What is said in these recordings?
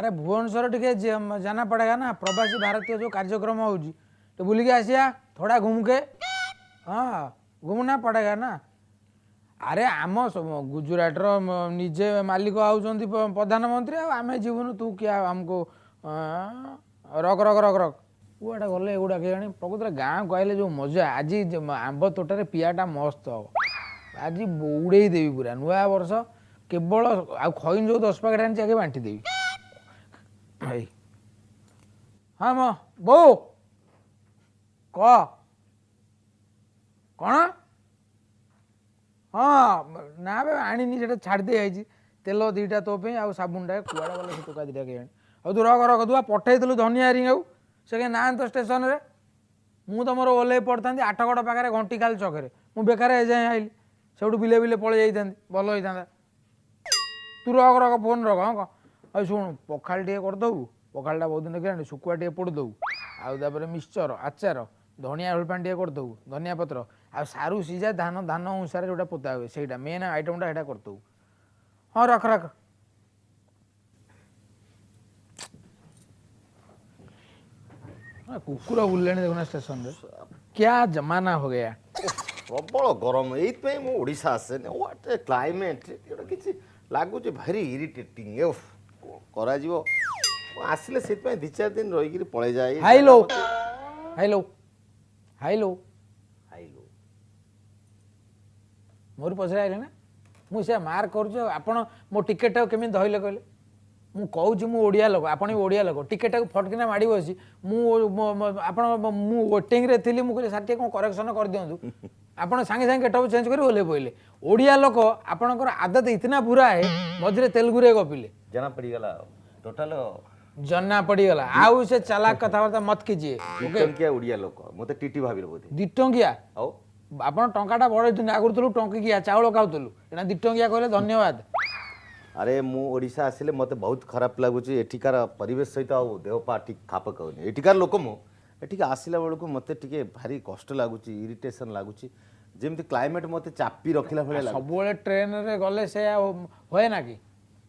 अरे भुवनेश्वर टे जाना पड़ेगा ना, प्रवासी भारतीय जो कार्यक्रम हो तो बुल के आसिया थोड़ा घूम के। हाँ घूमना पड़ेगा ना। अरे आम गुजरात निजे मालिक आउଛନ୍ତି प्रधानमंत्री आम जीवन तू क्या हमको रख रख रख रख कुआटा गले एगुड़ा के प्रकृत गाँ को आइले जो मजा आज आंब तोटार पियाटा मस्त हम आज उड़े देवी पूरा नुआ वर्ष केवल आ खइन जो 10 पैकेट आनी आगे बांटी देवी भाई। हाँ मो बो कह कौन हाँ ना बे आनी से छाड़ दे आई तेल दीटा तो आउ साबुनटा कुआड़ा गला से टोका दीटा के तू रख रख तू पठेलु धनिया रिंग आउ से ना तो स्टेशन रे मु तुम ओल्ल पड़ता आठगड़ पाखे घंटी खाली छकरे मु बेकार एजाए आइली से बिले बिले पलि जाता भल होता तू रख रख फोन रख हाँ कह शुण पखाल टे करदेबू पखालटा बहुत दिन के शुकुआ टे पोड़देबू आउे मिक्सचर आचार धनिया हलपान टे करदेबू धनिया पत्र आ सारू सीझा धान धान अनुसार जोटा पोता हुए से मेन आइटमटा यहाँ करदेबू। हाँ रख रख कुकुर बुले देखना स्टेशन रे क्या जमाना हो गया। प्रबल गरम ये ओडिशा आसे व्हाट ए क्लाइमेट किसी लगुच भारी इरिटेटिंग करा आसिले से 2-4 दिन रही पड़े जाए। हाइलो हाइलो हाइलो हाइलो मोर पचरा आइले ना मुझे मार्क कर मो टिकेट केमी धरले कहले मु कहूँ मु ओडिया लोक आपण ओडिया लोक टिकेट फटकिना माड़ी बसी मु वेटिंग रे थी मुझे सार कौन करेक्शन कर दिंतु आपड़ सांगे सांगे गेटअप चेंज कर ओल्ले पड़े ओडिया लोक आपणकर आदत इतना बुरा है मझे तेलुगु रे गपिले जना पड़गला टोटाल जना पड़गला आउ से चालाक कथबार्ता मत कीजिए। टंकिया ओडिया लोक मते टीटी भाबिल बोधे 2 टंकिया आओ आपण टंकाटा बड़ दिन आगुर तुलु टंकिया चाउल खाउतलु एना 2 टंकिया कहले धन्यवाद। अरे मु ओडिशा आसिले मते बहुत खराब लागुच एठिकार परिवेश सहित आ देहपा ठीक खाप कहूनी एठिकार लोक मु एठिक आसिला बेलू मते टिके भारी कष्ट लागुच इरिटेशन लागुच जेमती क्लाइमेट मते चापी रखिला भले लागुच। सब ट्रेन रे गले से होए ना कि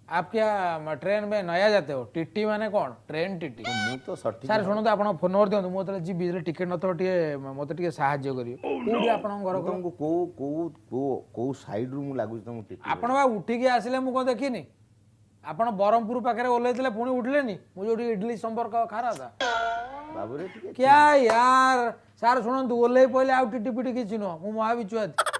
आप क्या ट्रेन में नया जाते हो टीटी माने कौन ट्रेन टीटी मु तो सठी सर शुणु आप फोन नंबर दिखाँ मुझे जी बिजली टिकेट न तो मत साहाଯ୍य करिए कोठी आपण घर तुमको को को को को साइड रू मु लागुच तुम टिटी आपण बा उठिके आसिले मु कोन देखिनी आपण बरहमपुर पाखे ओल्लैथिले पुणी उठलेनी मु जो इडली संपर्क खारा था बाबू रे टिके क्या यार सर शुणु ओल्लै पहले आउ टीटी पिटी किछि न मु महाविचुआत